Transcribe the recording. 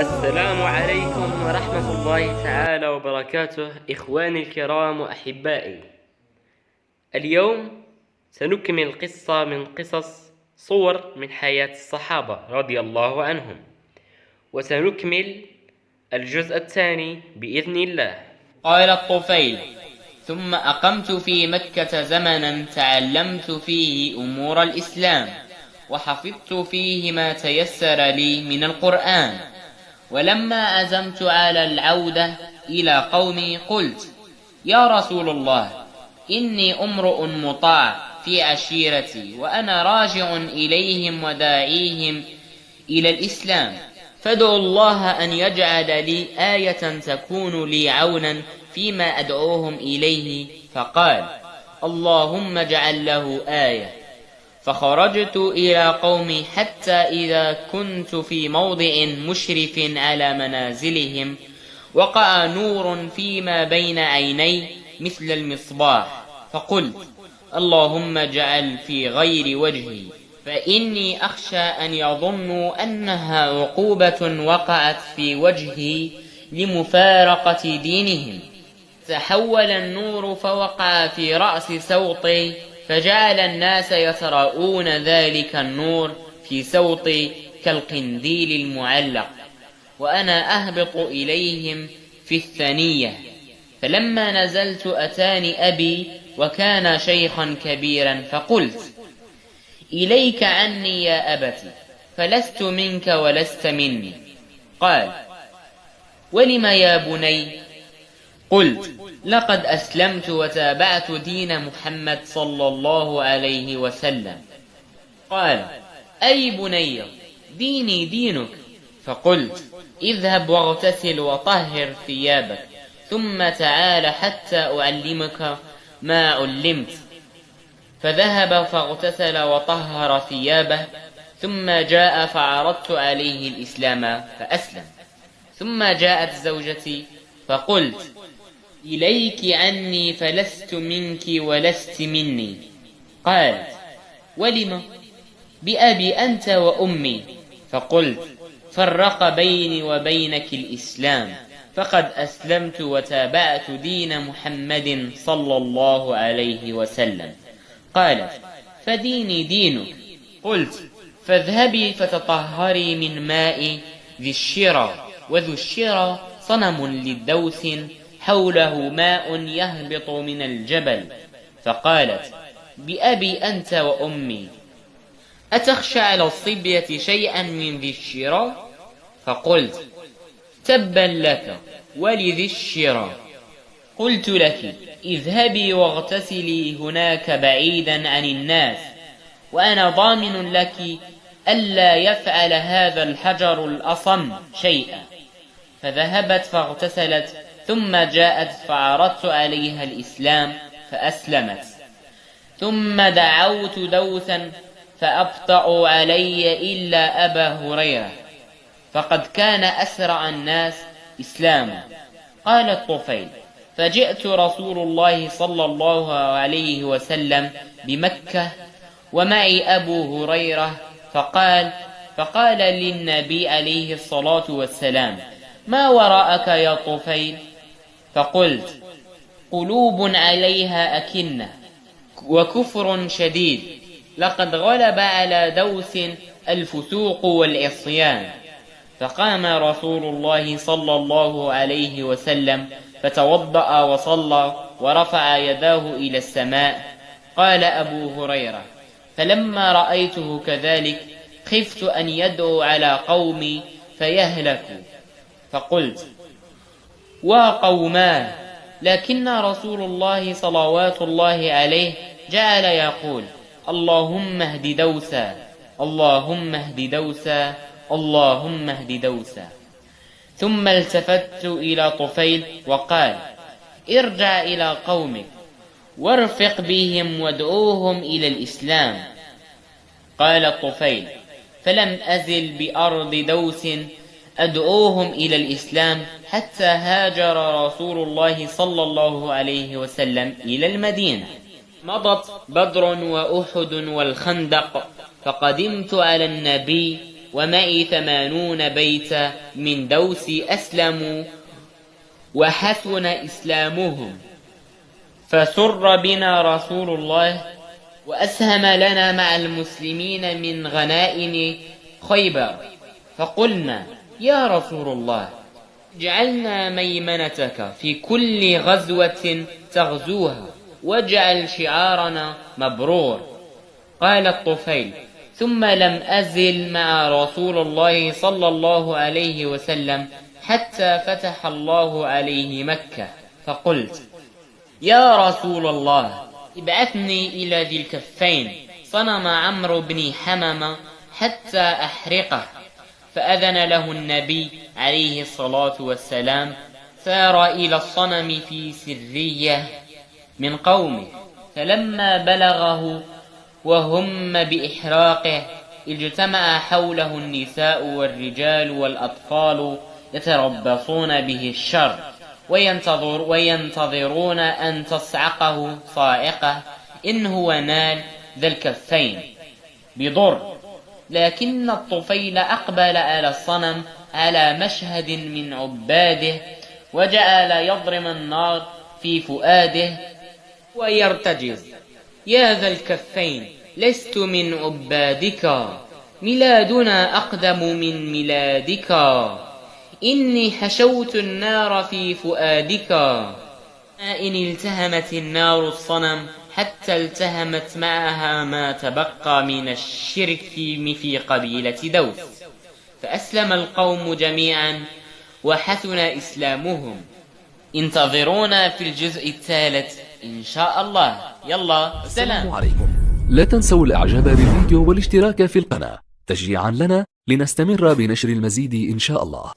السلام عليكم ورحمة الله تعالى وبركاته، إخواني الكرام وأحبائي. اليوم سنكمل قصة من قصص صور من حياة الصحابة رضي الله عنهم، وسنكمل الجزء الثاني بإذن الله. قال الطفيل: ثم أقمت في مكة زمنا تعلمت فيه أمور الإسلام، وحفظت فيه ما تيسر لي من القرآن. ولما أزمت على العودة إلى قومي قلت: يا رسول الله، إني امرؤ مطاع في عشيرتي، وأنا راجع إليهم وداعيهم إلى الإسلام، فادعوا الله أن يجعل لي آية تكون لي عونا فيما أدعوهم إليه. فقال: اللهم اجعل له آية. فخرجت إلى قومي حتى إذا كنت في موضع مشرف على منازلهم وقع نور فيما بين عيني مثل المصباح، فقلت: اللهم اجعل في غير وجهي، فإني أخشى أن يظنوا أنها عقوبة وقعت في وجهي لمفارقة دينهم. تحول النور فوقع في رأس سوطي، فجعل الناس يتراءون ذلك النور في سوطي كالقنديل المعلق، وأنا أهبط إليهم في الثنية. فلما نزلت أتاني أبي وكان شيخا كبيرا، فقلت: إليك عني يا أبت، فلست منك ولست مني. قال: ولم يا بني؟ قلت: لقد أسلمت وتابعت دين محمد صلى الله عليه وسلم. قال: أي بني، ديني دينك. فقلت: اذهب واغتسل وطهر ثيابك، ثم تعال حتى أعلمك ما علمت. فذهب فاغتسل وطهر ثيابه، ثم جاء فعرضت عليه الإسلام فأسلم. ثم جاءت زوجتي فقلت: إليك عني، فلست منك ولست مني. قالت: ولم؟ بأبي أنت وأمي. فقلت: فرق بيني وبينك الإسلام، فقد أسلمت وتابعت دين محمد صلى الله عليه وسلم. قالت: فديني دينك. قلت: فاذهبي فتطهري من ماء ذي الشرى، وذو الشرى صنم للدوس حوله ماء يهبط من الجبل. فقالت: بأبي أنت وأمي، أتخشى على الصبية شيئا من ذي الشرى؟ فقلت: تبا لك ولذي الشرى. قلت لك: اذهبي واغتسلي هناك بعيدا عن الناس، وأنا ضامن لك ألا يفعل هذا الحجر الأصم شيئا. فذهبت فاغتسلت، ثم جاءت فعرضت عليها الإسلام فأسلمت. ثم دعوت دوسا فأبطأوا علي إلا أبا هريرة، فقد كان أسرع الناس إسلاما. قال الطفيل: فجئت رسول الله صلى الله عليه وسلم بمكة ومعي أبو هريرة، فقال للنبي عليه الصلاة والسلام: ما وراءك يا طفيل؟ فقلت: قلوب عليها أكنة وكفر شديد، لقد غلب على دوس الفسوق والعصيان. فقام رسول الله صلى الله عليه وسلم فتوضأ وصلى ورفع يداه إلى السماء. قال أبو هريرة: فلما رأيته كذلك خفت أن يدعو على قومي فيهلكوا، فقلت: وقوماه. لكن رسول الله صلوات الله عليه جعل يقول: اللهم اهد دوسا، اللهم اهد دوسا، اللهم اهد دوسا. ثم التفت إلى طفيل وقال: ارجع إلى قومك وارفق بهم وادعوهم إلى الإسلام. قال طفيل: فلم أزل بأرض دوس أدعوهم إلى الإسلام حتى هاجر رسول الله صلى الله عليه وسلم إلى المدينة. مضت بدر وأحد والخندق، فقدمت على النبي ومعي 80 بيتا من دوس أسلموا وحسن إسلامهم، فسر بنا رسول الله وأسهم لنا مع المسلمين من غنائم خيبر، فقلنا يا رسول الله اجعلنا ميمنتك في كل غزوة تغزوها، واجعل شعارنا مبرور. قال الطفيل: ثم لم أزل مع رسول الله صلى الله عليه وسلم حتى فتح الله عليه مكة، فقلت يا رسول الله ابعثني إلى ذي الكفين صنم عمرو بن حمم حتى أحرقه، فأذن له النبي عليه الصلاة والسلام، سار إلى الصنم في سرية من قومه، فلما بلغه وهم بإحراقه اجتمع حوله النساء والرجال والأطفال يتربصون به الشر وينتظرون أن تصعقه صاعقة إن هو نال ذا الكفين بضر. لكن الطفيل أقبل على الصنم على مشهد من عباده، وجعل يضرم النار في فؤاده ويرتجز: يا ذا الكفين لست من عبادك، ميلادنا أقدم من ميلادك، إني حشوت النار في فؤادك. إن التهمت النار الصنم حتى التهمت معها ما تبقى من الشرك في قبيلة دوس، فأسلم القوم جميعا وحسن إسلامهم. انتظرونا في الجزء الثالث إن شاء الله. يلا السلام عليكم. لا تنسوا الإعجاب بالفيديو والاشتراك في القناة تشجيعا لنا لنستمر بنشر المزيد إن شاء الله.